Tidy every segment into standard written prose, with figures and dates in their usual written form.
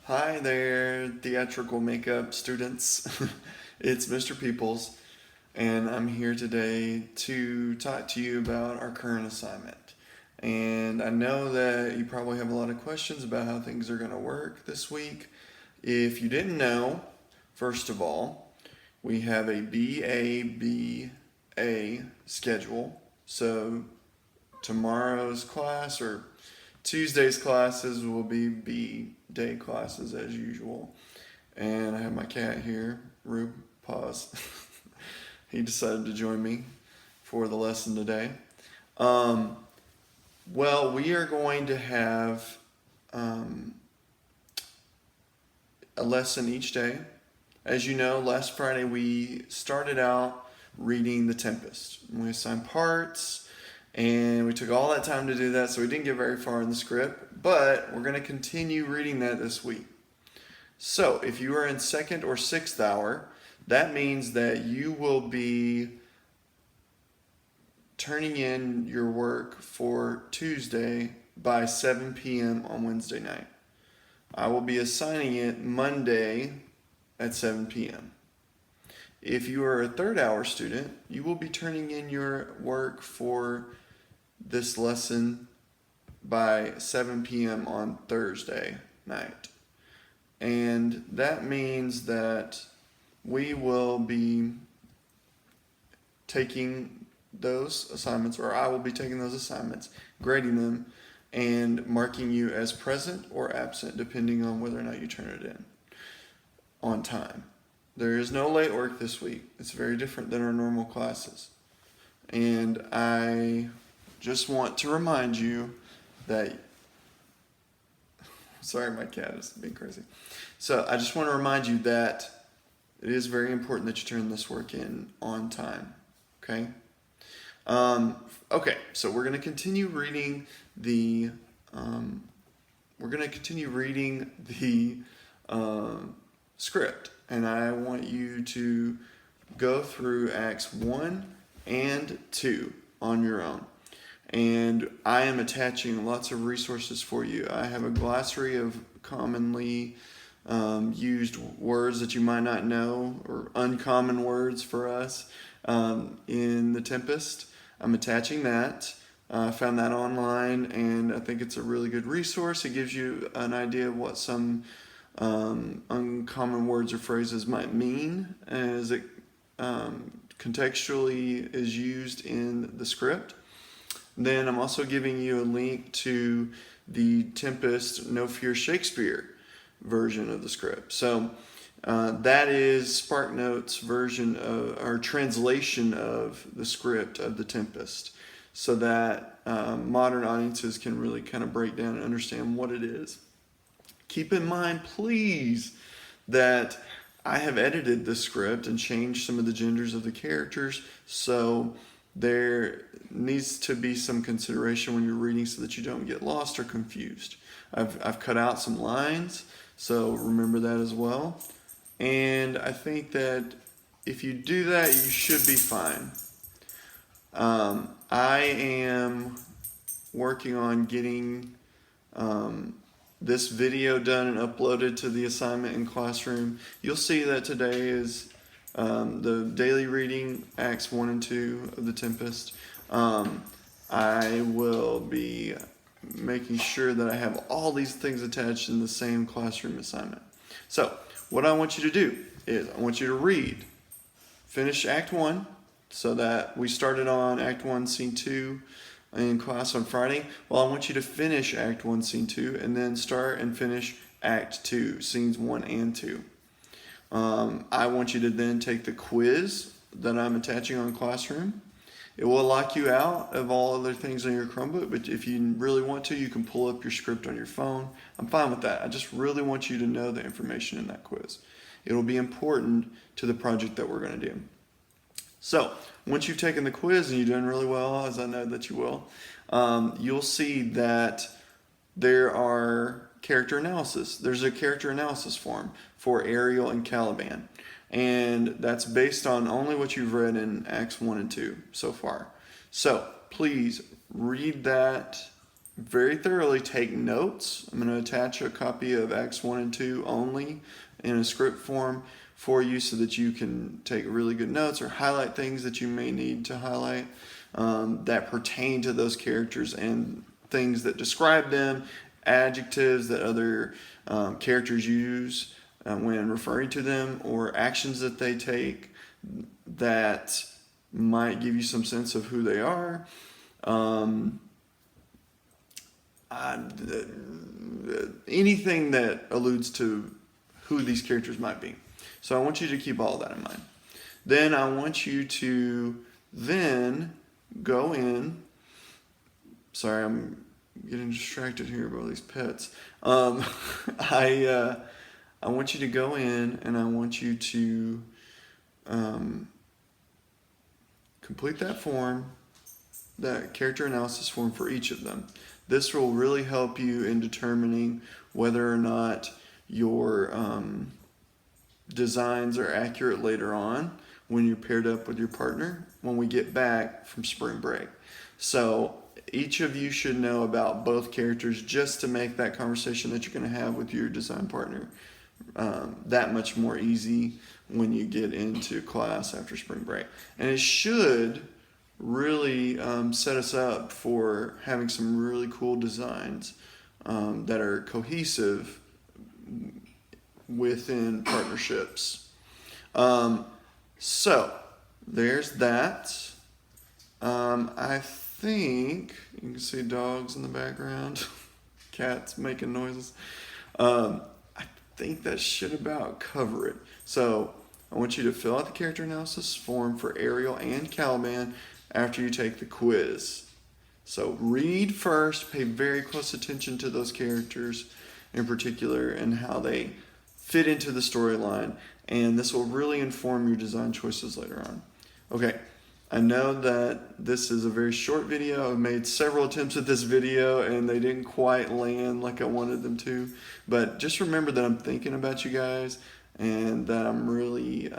Hi there, theatrical makeup students. It's Mr. Peoples, and I'm here today to talk to you about our current assignment. And I know that you probably have a lot of questions about how things are going to work this week. If you didn't know, first of all, we have a BABA schedule. So tomorrow's class or Tuesday's classes will be B day classes as usual. And I have my cat here, Rube, pause. He decided to join me for the lesson today. Um, well, we are going to have a lesson each day. As you know, last Friday we started out reading The Tempest. We assigned parts, and we took all that time to do that, so we didn't get very far in the script, but we're going to continue reading that this week. So, if you are in second or sixth hour, that means that you will be turning in your work for Tuesday by 7 p.m. on Wednesday night. I will be assigning it Monday at 7 p.m. If you are a third hour student, you will be turning in your work for this lesson by 7 p.m. on Thursday night. And that means that we will be taking those assignments, or I will be taking those assignments, grading them, and marking you as present or absent depending on whether or not you turn it in on time. There is no late work this week. It's very different than our normal classes. And I just want to remind you that, sorry, my cat is being crazy. So I just want to remind you that it is very important that you turn this work in on time. Okay? Okay, so we're going to continue reading the script, and I want you to go through Acts 1 and 2 on your own. And I am attaching lots of resources for you. I have a glossary of commonly used words that you might not know, or uncommon words for us in The Tempest. I'm attaching that. I found that online, and I think it's a really good resource. It gives you an idea of what some uncommon words or phrases might mean as it contextually is used in the script. Then I'm also giving you a link to the Tempest No Fear Shakespeare version of the script. So that is SparkNote's version of, or translation of the script of The Tempest, so that modern audiences can really kind of break down and understand what it is. Keep in mind, please, that I have edited the script and changed some of the genders of the characters, so there needs to be some consideration when you're reading so that you don't get lost or confused. I've cut out some lines, so remember that as well. And I think that if you do that, you should be fine. I am working on getting this video done and uploaded to the assignment in Classroom. You'll see that today is the daily reading, Acts 1 and 2 of The Tempest. I will be making sure that I have all these things attached in the same classroom assignment. So, what I want you to do is I want you to read, finish Act 1, so that we started on Act 1, Scene 2 in class on Friday. Well, I want you to finish Act 1, Scene 2, and then start and finish Act 2, Scenes 1 and 2. I want you to then take the quiz that I'm attaching on Classroom. It will lock you out of all other things on your Chromebook, but if you really want to, you can pull up your script on your phone. I'm fine with that. I just really want you to know the information in that quiz. It will be important to the project that we're going to do. So, once you've taken the quiz and you're doing really well, as I know that you will, you'll see that there are character analysis. There's a character analysis form for Ariel and Caliban. And that's based on only what you've read in Acts 1 and 2 so far. So please read that very thoroughly, take notes. I'm going to attach a copy of Acts 1 and 2 only in a script form for you so that you can take really good notes or highlight things that you may need to highlight that pertain to those characters and things that describe them, adjectives that other characters use when referring to them, or actions that they take that might give you some sense of who they are. Anything that alludes to who these characters might be. So I want you to keep all that in mind. Then I want you to then go in. Sorry, I'm getting distracted here by all these pets. I want you to go in and I want you to complete that form, that character analysis form for each of them. This will really help you in determining whether or not your designs are accurate later on when you're paired up with your partner when we get back from spring break. So each of you should know about both characters just to make that conversation that you're going to have with your design partner that much more easy when you get into class after spring break. And it should really set us up for having some really cool designs that are cohesive within partnerships. So there's that. I think you can see dogs in the background, cats making noises. I think that should about cover it. So I want you to fill out the character analysis form for Ariel and Caliban after you take the quiz. So read first, pay very close attention to those characters in particular and how they fit into the storyline, and this will really inform your design choices later on. Okay, I know that this is a very short video. I've made several attempts at this video and they didn't quite land like I wanted them to, but just remember that I'm thinking about you guys and that I'm really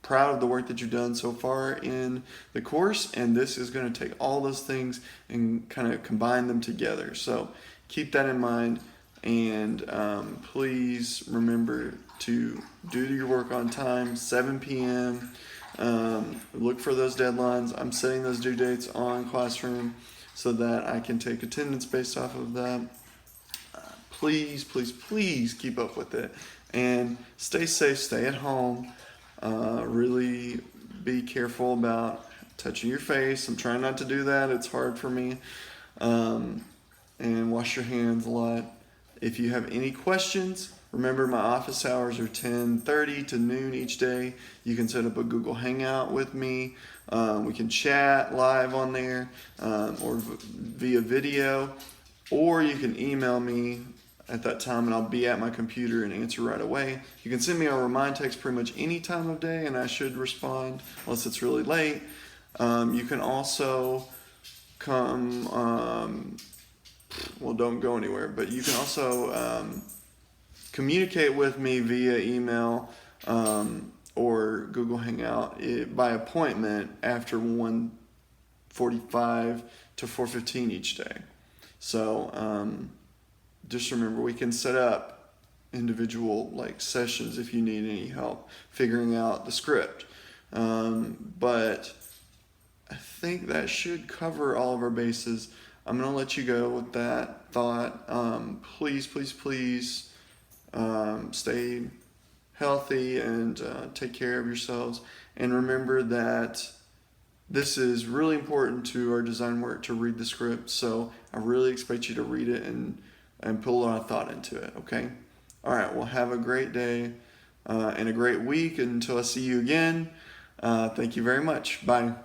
proud of the work that you've done so far in the course, and this is going to take all those things and kind of combine them together. So keep that in mind, and please remember to do your work on time, 7 p.m. Look for those deadlines. I'm setting those due dates on Classroom so that I can take attendance based off of that. Please, please, please keep up with it, and stay safe, stay at home. Really be careful about touching your face. I'm trying not to do that. It's hard for me. And wash your hands a lot. If you have any questions, remember my office hours are 10:30 to noon each day. You can set up a Google Hangout with me. We can chat live on there or via video, or you can email me at that time and I'll be at my computer and answer right away. You can send me a remind text pretty much any time of day and I should respond unless it's really late. You can also come, well, don't go anywhere, but you can also communicate with me via email or Google Hangout by appointment after 1:45 to 4:15 each day. So just remember, we can set up individual sessions if you need any help figuring out the script. But I think that should cover all of our bases. I'm going to let you go with that thought. Please, please, please stay healthy and take care of yourselves. And remember that this is really important to our design work to read the script. So I really expect you to read it and put a lot of thought into it, okay? All right, well, have a great day and a great week. Until I see you again, thank you very much. Bye.